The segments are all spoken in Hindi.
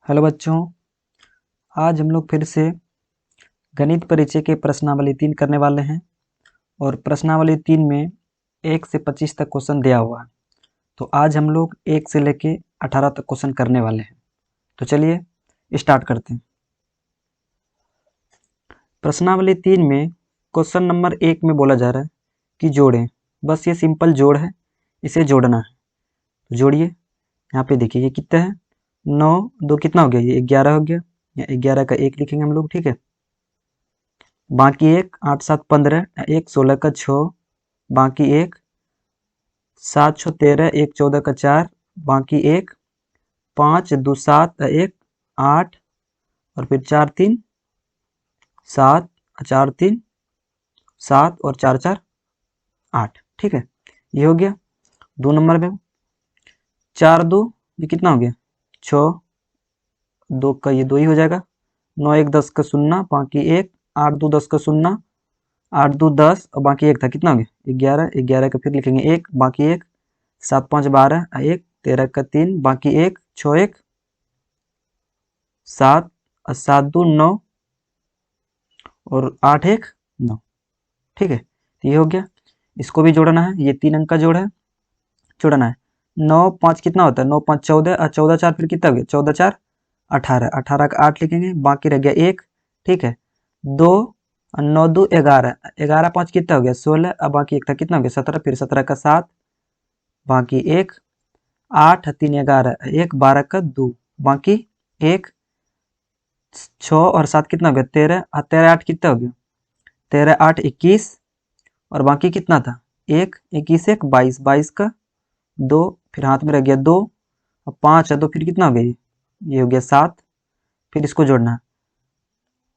हेलो बच्चों, आज हम लोग फिर से गणित परिचय के प्रश्नावली 3 करने वाले हैं और प्रश्नावली 3 में 1 से 25 तक क्वेश्चन दिया हुआ है। तो आज हम लोग 1 से लेके 18 तक क्वेश्चन करने वाले हैं। तो चलिए स्टार्ट करते हैं। प्रश्नावली 3 में क्वेश्चन नंबर 1 में बोला जा रहा है कि जोड़ें। बस ये सिंपल जोड़ है, इसे जोड़ना है। तो जोड़िए। यहाँ पे देखिए ये कितना है, 9 2 कितना हो गया, ये 11 हो गया। या 11 का 1 लिखेंगे हम लोग, ठीक है। बाकी एक 8 7 15, एक 16 का 6, बाकी एक 7 6 13, एक 14 का 4, बाकी एक 5 2 7, एक 8 और फिर 4 3 7, 4 3 7 और 4 4 8, ठीक है। ये हो गया 2 नंबर में। 4 2 ये कितना हो गया, 6, 2 का ये 2 ही हो जाएगा। 9 1 10 का 0, बाकी एक 8 2 10 का 0, 8 2 10 और बाकी एक था, कितना हो गया 11, 11 का फिर लिखेंगे एक, बाकी एक 7 5 12, एक 13 का 3, बाकी एक 6 1 7 और 7 2 9 और 8 1 9, ठीक है। तो ये हो गया। इसको भी जोड़ना है, ये 3 अंक का जोड़ है, जोड़ना है। 9 5 कितना होता है, 9 5 14 और 14 4 फिर कितना हो गया, 14 4 18, 18 का 8 लिखेंगे, बाकी रह गया एक, ठीक है। 2 और 9 2 11, 11 5 कितना हो गया 16 और बाकी एक था, कितना हो गया 17, फिर 17 का 7, बाकी एक 8 3 11, एक 12 का 2, बाकी एक 6 और 7 कितना हो गया 13, और 13 8 कितना हो गया 13 8 21 और बाकी कितना था एक, 21 1 22, 22 का 2, फिर हाथ में रह गया 2 और 5 है 2, फिर कितना हो गया ये हो गया 7, फिर इसको जोड़ना है।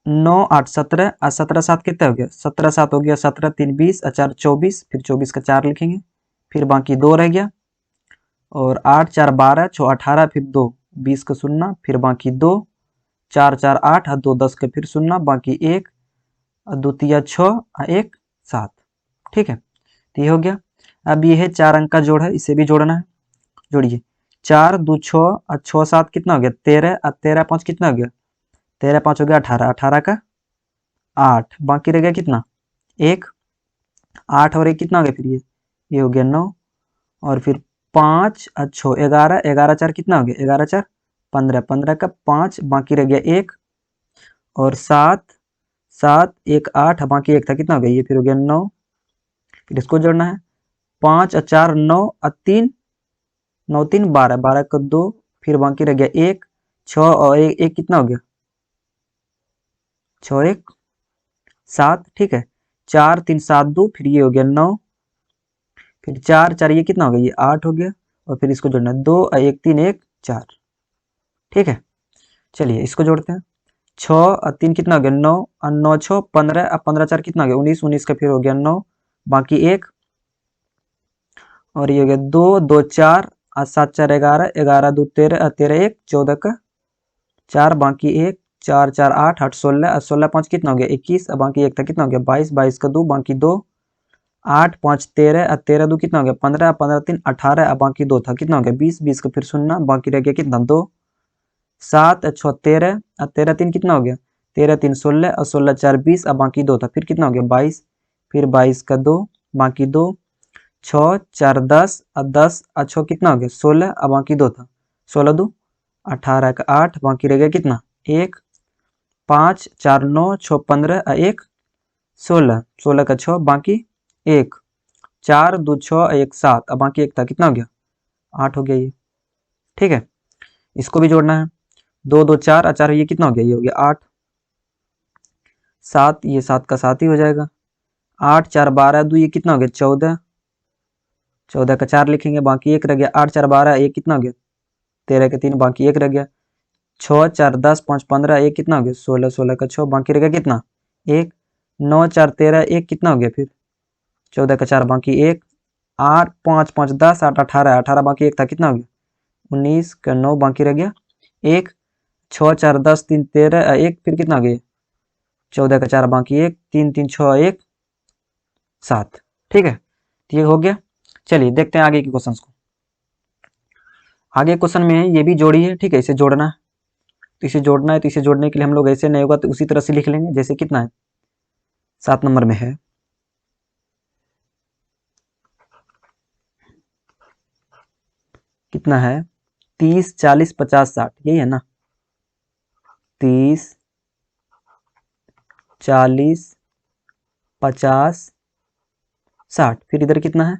9 8 17 और 17 7 कितना हो गया 17 7 हो गया 17 3 20 और 4 24, फिर 24 का 4 लिखेंगे, फिर बाकी 2 रह गया और 8 4 12 6 18, फिर 2 20 का 0, फिर बाकी 2 4 4 8 और 2 10 का फिर 0, बाकी एक और 2 3 6 और 1 7, ठीक है। तो ये हो गया। अब ये है 4 अंक का जोड़ है, इसे भी जोड़ना है। जोड़िए। 4 2 6 और 6 7 कितना हो गया 13 और 13 5 कितना हो गया 13 5 हो गया 18, 18 का 8, बाकी रह गया कितना एक, 8 और एक कितना हो गया फिर ये हो गया 9 और फिर 5 और 6 11, 11 4 कितना हो गया 11 4 15, 15 का 5, बाकी रह गया एक और 7 7 1 8, बाकी एक था, कितना हो गया ये फिर हो गया 9, फिर इसको जोड़ना है। 5 और 4 9 और 3 9 3 12, 12 का 2, फिर बाकी रह गया एक 6 और एक कितना हो गया 6 1 7, ठीक है। 4 3 7 2, फिर ये हो गया 9, फिर 4 4 ये कितना हो गया ये 8 हो गया और फिर इसको जोड़ना है 2 और 1 3 1 4, ठीक है। चलिए इसको जोड़ते हैं। 6 और 3 कितना हो गया 9 और 9 6 15 और 15 4 कितना हो गया 19, 19 का फिर हो गया 9, बाकी एक और ये हो गया 2 2 4 और 7 4 11, 11 2 13 और 13 1 14 का 4, बाकी एक 4 4 8 8 16 और 16 5 कितना हो गया 21 और बाकी एक था, कितना हो गया 22, 22 का 2, बाकी 2 8 5 13 और 13 2 कितना हो गया 15, 15 3 18 और बाकी 2 था, कितना हो गया 20, 20 का फिर 0, बाकी रह गया कितना 2, 7 6 13 और 13 3 कितना हो गया 13 3 16 और 16 4 20 और बाकी 2 था, फिर कितना हो गया 22, फिर 22 का 2, बाकी 2 6 4 10 और 10 और 6 कितना हो गया 16 और बाकी 2 था, 16 2 18 का 8, बाकी रह गया कितना 1 5 4 9 6 15 और 1 16, 16 का 6, बाकी 1 4 2 6 1 7 और बाकी एक था, कितना हो गया 8 हो गया ये, ठीक है। इसको भी जोड़ना है। 2 2 4 और 4 ये कितना हो गया ये हो गया 8, 7 ये 7 का 7 ही हो जाएगा। 8 4 12 2 ये कितना हो गया 14, 14 का 4 लिखेंगे, बाकी एक रह गया 8 4 12 एक कितना हो गया 13 का 3, बाकी एक रह गया 6 4 10 5 15 एक कितना हो गया 16, 16 का 6, बाकी रह गया कितना एक, 9 4 13 एक कितना हो गया फिर 14 का 4, बाकी एक 8 5 5 10 8 18, 18 बाकी एक था, कितना हो गया 19 का 9, बाकी रह गया एक 6 4 10 3 13 एक फिर कितना हो गया 14 का 4, बाकी एक 3 3 6 1 7, ठीक है। तो ये हो गया। चलिए देखते हैं आगे के क्वेश्चन को। आगे क्वेश्चन में है ये भी जोड़ी है, ठीक है, इसे जोड़ना है। तो इसे जोड़ना है, तो इसे जोड़ने के लिए हम लोग ऐसे नहीं होगा तो उसी तरह से लिख लेंगे। जैसे कितना है 7 नंबर में है, कितना है 30 40 50 60, यही है ना 30 40 50 60। फिर इधर कितना है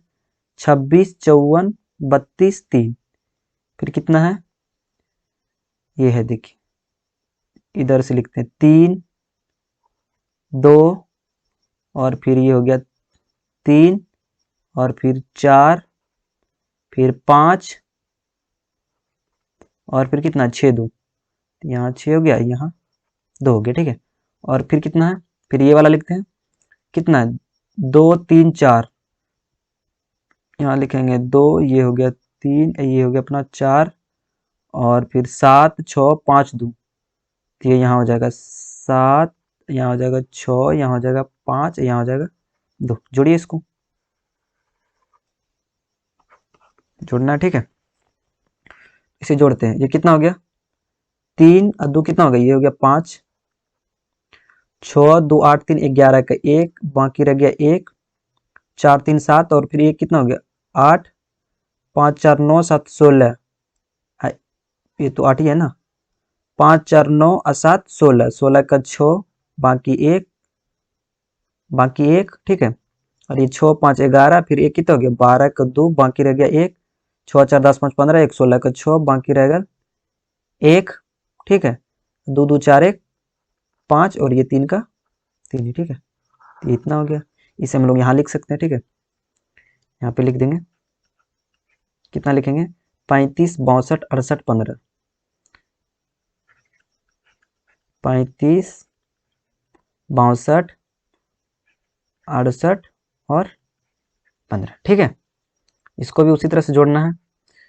26 54 32 3। फिर कितना है ये है, देखिए इधर से लिखते हैं 3 2 और फिर ये हो गया 3 और फिर 4 फिर 5 और फिर कितना 6 2, यहाँ 6 हो गया, यहाँ 2 हो गया, ठीक है। और फिर कितना है, फिर ये वाला लिखते हैं, कितना है 2 3 4, यहाँ लिखेंगे 2, ये हो गया 3, ये हो गया अपना 4 और फिर 7 6 5 2, तो ये यहाँ हो जाएगा 7, यहाँ हो जाएगा 6, यहाँ हो जाएगा 5, यहाँ हो जाएगा 2। जोड़िए इसको, जोड़ना है, ठीक है। इसे जोड़ते हैं, ये कितना हो गया 3 और 2 कितना हो गया, ये हो गया 5, 6 2 8 3 11 का 1, बाकी रह गया 1, 4 3 7 और फिर 1 कितना हो गया 8, 5 4 9 7 16, ये तो 8 ही है ना, 5 4 9 और 7 16, 16 का 6 बाकी 1, बाकी 1, ठीक है। और ये 6 5 11, फिर 1 कितना हो गया 12 का 2, बाकी रह गया 1, 6 4 10 5 15, 1 16 का 6 बाकी रहेगा 1, ठीक है। 2 2 4 1 5 और ये 3 का 3 ही, ठीक है। तो इतना हो गया, इसे हम लोग यहाँ लिख सकते हैं, ठीक है। यहाँ पे लिख देंगे, कितना लिखेंगे 35 62 68 15, 35 62 68 और 15, ठीक है। इसको भी उसी तरह से जोड़ना है,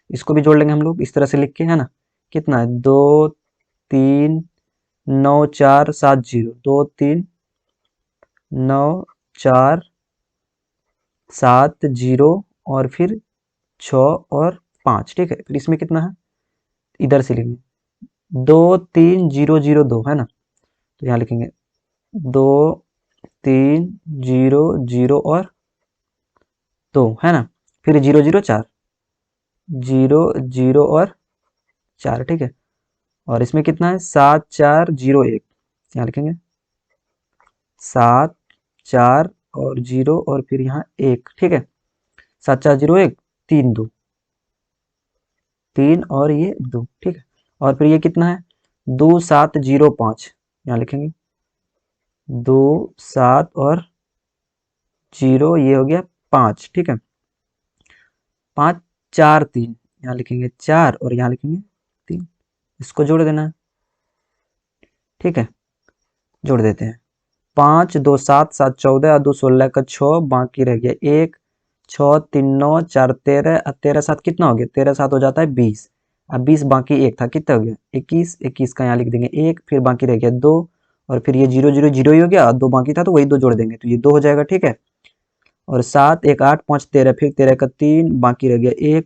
इसको भी जोड़ लेंगे हम लोग इस तरह से लिख के, है ना। कितना है 2 3 9 4 7 0, 2 3 9 4 7 0 और फिर 6 और 5, ठीक है। फिर इसमें कितना है, इधर से लिखेंगे 2 3 0 0 2, है ना। तो यहाँ लिखेंगे 2 3 0 0 और 2, है ना। फिर 0 0 4, 0 0 और 4, ठीक है। और इसमें कितना है 7 4 0 1, यहाँ लिखेंगे 7 4 और 0 और फिर यहाँ 1, ठीक है। 7 4 0 1 3 2, 3 और ये 2, ठीक है। और फिर ये कितना है 2 7 0 5, यहाँ लिखेंगे 2 7 और 0, ये हो गया 5, ठीक है। 5 4 3, यहाँ लिखेंगे 4 और यहाँ लिखेंगे 3, इसको जोड़ देना है, ठीक है। जोड़ देते हैं 5 2 7 7 14 और 2 16 का 6, बाकी रह गया 1, 6 3 9 4 13 और 13 7 कितना हो गया 13 7 हो जाता है 20। अब 20 बाकी 1 था, कितना हो गया 21, 21 का यहाँ लिख देंगे 1, फिर बाकी रह गया 2 और फिर ये 0 0 0 ही हो गया, 2 बाकी था तो वही 2 जोड़ देंगे तो ये 2 हो जाएगा, ठीक है। और 7 1 8 5 13, फिर 13 का 3, बाकी रह गया 1,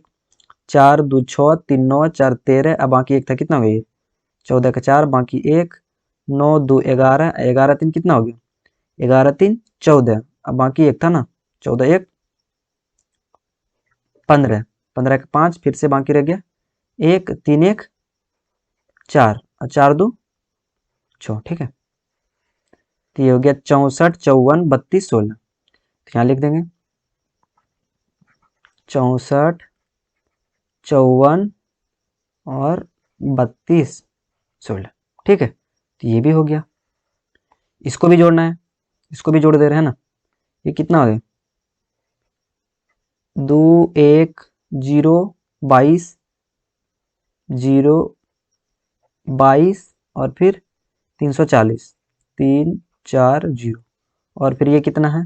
4 2 6 3 9 4 13, अब बाकी 1 था, कितना हो गया 14 का 4 बाकी 1, 9 2 11, 11 3 कितना हो गया 11 3 14, अब बाकी 1 था ना, 14 1 15, 15 का 5, फिर से बाकी रह गया 1, 3 1 4 और 4 2 6, ठीक है। तो ये हो गया 64 54 32 16, तो यहाँ लिख देंगे 64 54 और 32 16, ठीक है। तो ये भी हो गया, इसको भी जोड़ना है, इसको भी जोड़ दे रहे हैं ना। ये कितना हो गया 2 1 0 22 0 22 और फिर 340 3 4 0 और फिर ये कितना है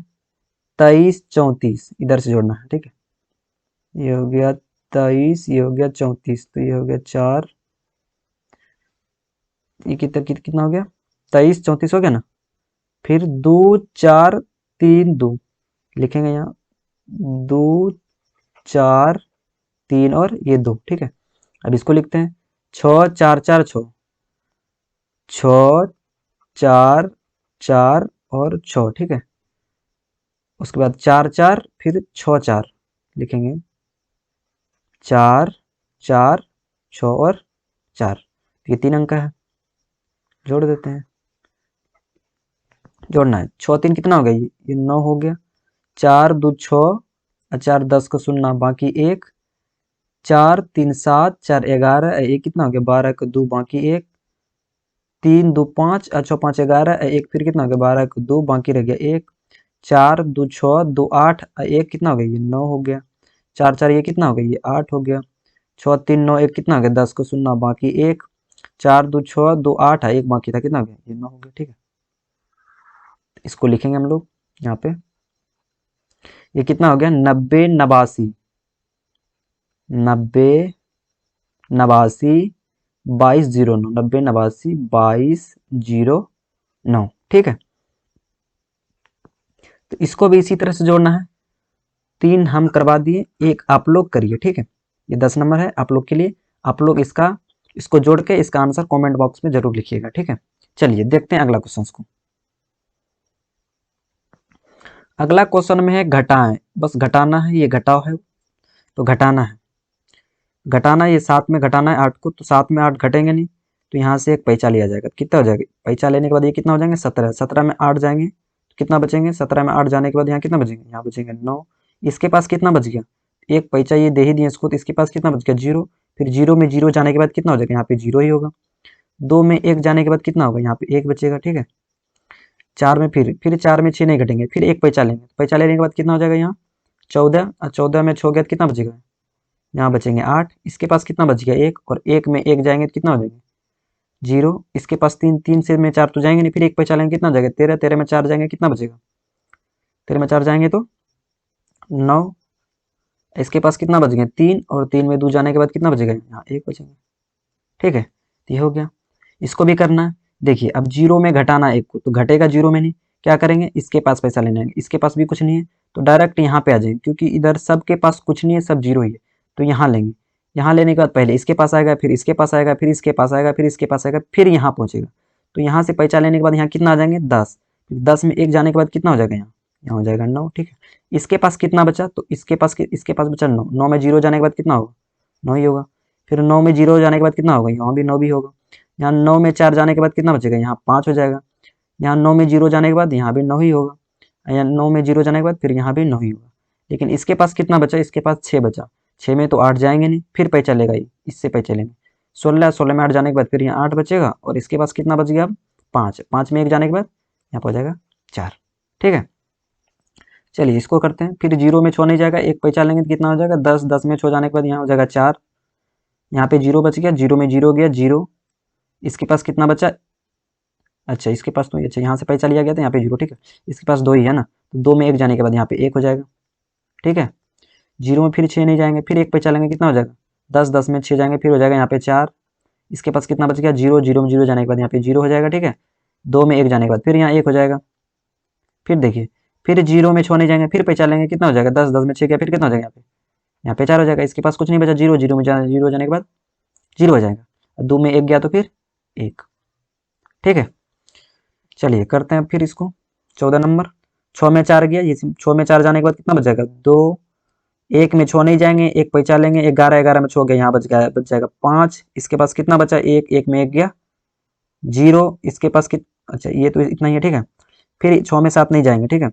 23 34, इधर से जोड़ना है, ठीक है। ये हो गया 23, ये हो गया 34, तो ये हो गया 4, ये कितना हो गया 23 34 हो गया ना। फिर 2 4 3 2 लिखेंगे यहाँ 2 4 3 और ये 2, ठीक है। अब इसको लिखते हैं 6 4 4 6, 6 4 4 और 6, ठीक है। उसके बाद 4 4 फिर 6 4 लिखेंगे, 4 4 6 और 4, ये 3 अंक है, जोड़ देते हैं। जोड़ना है, 6 3 कितना हो गया, ये 9 हो गया। 4 2 6 और 4 10 को शून्य बाकी 1, 4 3 7 4 11, एक कितना हो गया 12 को 2 बाकी 1, 3 2 5 और 6 5 11, एक फिर कितना हो गया 12 को 2 बाकी रह गया 1, 4 2 6 2 8 एक कितना हो गया, ये 9 हो गया। 4 4 ये कितना हो गया, ये 8 हो गया। 6 3 9 एक कितना हो गया 10 को शून्य बाकी 1, 4 2 6 2 8 है, एक बाकी था कितना हो गया, ये 9 हो गया, ठीक है। इसको लिखेंगे हम लोग यहाँ पे, ये कितना हो गया 90 89 90 89 2209, 90 89 2209, ठीक है। तो इसको भी इसी तरह से जोड़ना है। 3 हम करवा दिए, एक आप लोग करिए, ठीक है। ये 10 नंबर है आप लोग के लिए, आप लोग इसको जोड़ के इसका आंसर कमेंट बॉक्स में जरूर लिखिएगा, ठीक है। चलिए देखते हैं अगला क्वेश्चन को। अगला क्वेश्चन में है घटाएं, बस घटाना है, ये घटाव है तो घटाना है। घटाना, ये 7 में घटाना है 8 को, तो 7 में 8 घटेंगे नहीं, तो यहाँ से एक पैंचा लिया जाएगा, कितना हो जाएगा, पैंचा लेने के बाद ये कितना हो जाएंगे 17, 17 में 8 जाएंगे तो कितना बचेंगे, 17 में 8 जाने के बाद यहाँ कितना बचेंगे, यहाँ बचेंगे 9। इसके पास कितना बच गया, एक पैंचा ये दे ही दिए इसको, तो इसके पास कितना बच गया 0, फिर 0 में 0 जाने के बाद कितना हो जाएगा, यहाँ पे 0 ही होगा। 2 में 1 जाने के बाद कितना होगा, यहाँ पे 1 बचेगा, ठीक है। 4 में फिर 4 में 6 नहीं घटेंगे, फिर एक पैंचा लेंगे, पैंचा लेने के बाद कितना हो जाएगा यहाँ 14, और 14 में 6 गया तो कितना बचेगा, यहाँ बचेंगे 8। इसके पास कितना बच गया 1, और 1 में 1 जाएंगे तो कितना हो जाएंगे 0। इसके पास 3, 3 से में 4 तो जाएंगे नहीं, फिर एक पैसा लेंगे कितना हो जाएगा 13, 13 में 4 जाएंगे कितना बचेगा, 13 में 4 जाएंगे तो 9। इसके पास कितना बच गया 3, और 3 में 2 जाने के बाद कितना बचेगा, यहाँ 1 बचेगा, ठीक है। तो ये हो गया। इसको भी करना है, देखिए अब 0 में घटाना 1 को, तो घटेगा 0 में नहीं, क्या करेंगे इसके पास पैसा लेने आएंगे, इसके पास भी कुछ नहीं है तो डायरेक्ट यहाँ पे आ जाएंगे, क्योंकि इधर सबके पास कुछ नहीं है, सब 0 ही है, तो यहाँ लेंगे। यहाँ लेने के बाद पहले इसके पास आएगा, फिर इसके पास आएगा, फिर इसके पास आएगा, फिर इसके पास आएगा, फिर यहाँ पहुँचेगा। तो यहाँ से पैसा लेने के बाद यहाँ कितना आ जाएंगे 10, फिर 10 में 1 जाने के बाद कितना हो जाएगा, यहाँ हो जाएगा 9, ठीक है। इसके पास कितना बचा, तो इसके पास बचा 9, 9 में 0 जाने के बाद कितना होगा 9 ही होगा। फिर 9 में 0 जाने के बाद कितना होगा, यहाँ भी 9 भी होगा। यहाँ 9 में 4 जाने के बाद कितना बचेगा, यहाँ 5 हो जाएगा। यहाँ 9 में 0 जाने के बाद यहाँ भी 9 ही होगा। यहाँ 9 में 0 जाने के बाद फिर यहाँ भी 9 ही होगा। लेकिन इसके पास कितना बचा, इसके पास 6 बचा, 6 में तो 8 जाएंगे नहीं, फिर पैसा लेगा ये, इससे पैसा लेंगे 16, 16 में 8 जाने के बाद फिर यहाँ 8 बचेगा, और इसके पास कितना बच गया अब 5, 5 में 1 जाने के बाद यहाँ पर हो जाएगा 4, ठीक है। चलिए इसको करते हैं, फिर 0 में 6 नहीं जाएगा, एक पैसा लेंगे तो कितना हो जाएगा 10, 10 में 6 जाने के बाद यहाँ हो जाएगा 4, यहाँ पे 0 बच गया, 0 में 0 गया 0। इसके पास कितना बचा, अच्छा इसके पास तो अच्छा यहाँ से पैसा लिया गया था, यहाँ पे 0, ठीक है। इसके पास 2 ही है ना, तो 2 में 1 जाने के बाद यहाँ पे 1 हो जाएगा, ठीक है। 0 में फिर 6 नहीं जाएंगे, फिर एक पैसा लेंगे कितना हो जाएगा 10, 10 में 6 जाएंगे फिर हो जाएगा यहाँ पे 4। इसके पास कितना बच गया 0, 0 में 0 जाने के बाद यहाँ पे 0 हो जाएगा, ठीक है। 2 में 1 जाने के बाद फिर यहाँ 1 हो जाएगा। फिर देखिए, फिर 0 में 6 नहीं जाएंगे, फिर पैसा लेंगे कितना हो जाएगा 10, 10 में 6 गया, फिर कितना हो जाएगा यहाँ पे 4 हो जाएगा। इसके पास कुछ नहीं बचा, 0, 0 में 0 जाने के बाद 0 हो जाएगा, 2 में 1 गया तो फिर 1, ठीक है। चलिए करते हैं फिर इसको 14 नंबर। 6 में 4 गया, ये 6 में 4 जाने के बाद कितना बच जाएगा 2, 1 में 6 नहीं जाएंगे, एक पैसा लेंगे, 11, 11 में 6 गया, यहाँ बच जाएगा 5। इसके पास कितना बचा 1, 1 में 1 गया 0। इसके पास अच्छा ये तो इतना ही है, ठीक है। फिर 6 में 7 नहीं जाएंगे, ठीक है।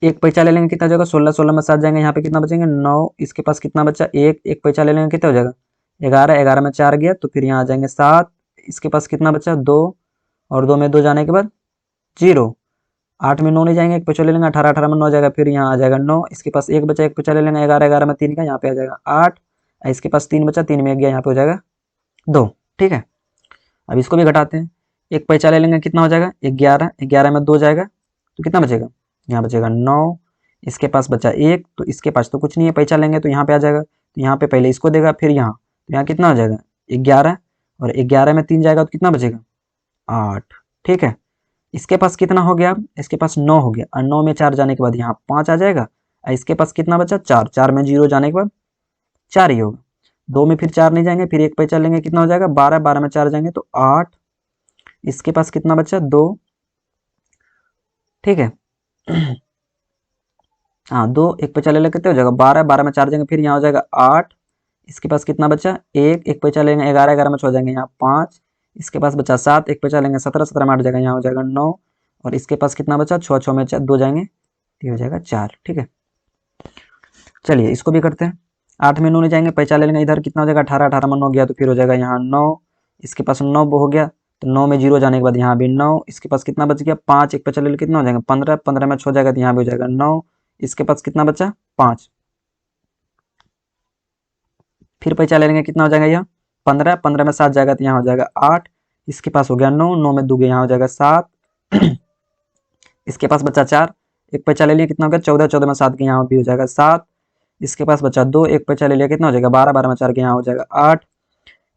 एक पैसा ले लेंगे कितना हो जाएगा 16, 16 में 7 जाएंगे, यहाँ पे कितना बचेंगे 9। इसके पास कितना बचा 1, एक पैसा ले लेंगे कितना हो जाएगा 11, 11 में 4 गया तो फिर यहाँ आ जाएंगे 7। इसके पास कितना बचा 2, और 2 में 2 जाने के बाद 0। 8 में 9 नहीं जाएंगे, एक पैसा ले लेंगे 18, 18 में 9 जाएगा, फिर यहाँ आ जाएगा 9। इसके पास 1 बचा, एक पैसा ले लेंगे 11, 11 में 3 का, यहाँ पे आ जाएगा 8। इसके पास 3 बचा, 3 में 1 गया, यहाँ पे हो जाएगा 2, ठीक है। अब इसको भी घटाते हैं, एक पैसा ले लेंगे कितना हो जाएगा 11, 11 में 2 जाएगा तो कितना बचेगा, यहाँ बचेगा 9। इसके पास बचा 1, तो इसके पास तो कुछ नहीं है, पैसा लेंगे तो यहाँ पे आ जाएगा, तो यहाँ पे पहले इसको देगा, फिर यहाँ, तो यहाँ कितना हो जाएगा 11, और 11 में 3 जाएगा तो कितना बचेगा 8, ठीक है। इसके पास कितना हो गया, इसके पास 9 हो गया, और 9 में 4 जाने के बाद यहाँ 5 आ जाएगा, और इसके पास कितना बचा 4, 4 में 0 जाने के बाद 4 ही होगा। 2 में फिर 4 नहीं जाएंगे, फिर 1 पैसा लेंगे, कितना हो जाएगा 12, 12 में 4 जाएंगे तो 8। इसके पास कितना बचा 2, ठीक है। हाँ 2, 1 पैसा ले लें कितने हो जाएगा 12, 12 में 4 जाएंगे, फिर यहाँ हो जाएगा 8। इसके पास कितना बचा 1, 1 पैसा लेंगे 11, 11 में 6 जाएंगे यहाँ 5। इसके पास बचा 7, 1 पैसा लेंगे 17, 17 में 8 जाएगा यहाँ हो जाएगा 9। और इसके पास कितना बचा 6, 6 में 2 जाएंगे, ये हो जाएगा 4, ठीक है। चलिए इसको भी करते हैं। 8 में 9 नहीं जाएंगे, पैसा ले लेंगे, इधर कितना हो जाएगा 18, 18 में 9 गया तो फिर हो जाएगा यहाँ 9। इसके पास 9 हो गया तो 9 में 0 जाने के बाद यहाँ भी 9। इसके पास कितना बच गया 5, 1 पैसा ले कितना हो जाएगा 15, 15 में 6 जाएगा तो यहाँ भी हो जाएगा 9। इसके पास कितना बचा 5, फिर पैसा ले लेंगे, कितना हो जाएगा यहाँ 15, 15 में 7 जाएगा तो यहाँ हो जाएगा 8। इसके पास हो गया 9, 9 में 2 गया यहाँ हो जाएगा 7। इसके पास बचा 4, 1 पैसा ले लिया, कितना हो गया 14, 14 में 7 के यहाँ भी हो जाएगा 7। इसके पास बचा 2, 1 पैसा ले लिया, कितना हो जाएगा 12, 12 में 4 के यहाँ हो जाएगा 8।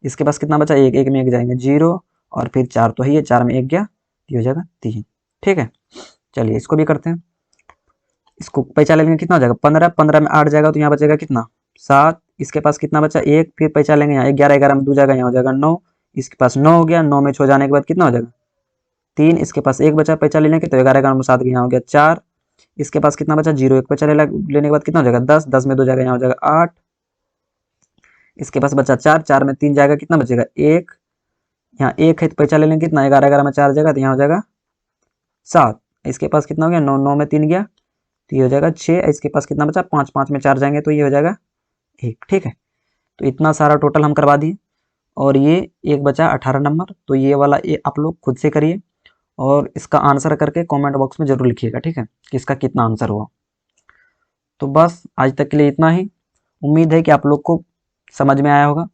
इसके पास कितना बचा 1, 1 में 1 जाएंगे 0, और फिर 4 तो है ये, 4 में 1 गया तो हो जाएगा 3, ठीक है। चलिए इसको भी करते हैं। इसको पैसा लेंगे, कितना हो जाएगा 15, 15 में 8 जाएगा तो यहाँ बचेगा कितना 7। इसके पास कितना बचा 1, फिर पैसा लेंगे यहाँ 11, 11 में 2 जाएगा यहाँ हो जाएगा 9। इसके पास 9 हो गया, 9 में 6 जाने के बाद कितना हो जाएगा 3। इसके पास 1 बचा पैसा लेने के तो 11, 11 में 7 यहाँ हो गया 4। इसके पास कितना बचा 0, 1 पैसा लेने के बाद कितना हो जाएगा 10, 10 में 2 जाएगा यहाँ हो जाएगा 8। इसके पास बचा 4, 4 में 3 जाएगा, कितना बचेगा 1। यहाँ 1 है तो पैसा ले लेंगे, कितना 11, 11 में 4 जाएगा तो यहाँ हो जाएगा 7। इसके पास कितना हो गया 9, 9 में 3 गया तो ये हो जाएगा 6। इसके पास कितना बचा 5, 5 में 4 जाएंगे तो ये हो जाएगा 1, ठीक है। तो इतना सारा टोटल हम करवा दिए, और ये एक बचा 18 नंबर। तो ये वाला ये आप लोग खुद से करिए, और इसका आंसर करके कमेंट बॉक्स में ज़रूर लिखिएगा, ठीक है, कि इसका कितना आंसर हुआ। तो बस आज तक के लिए इतना ही। उम्मीद है कि आप लोग को समझ में आया होगा,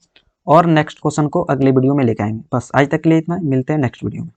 और नेक्स्ट क्वेश्चन को अगले वीडियो में लेके आएंगे। बस आज तक के लिए इतना ही, मिलते हैं नेक्स्ट वीडियो में।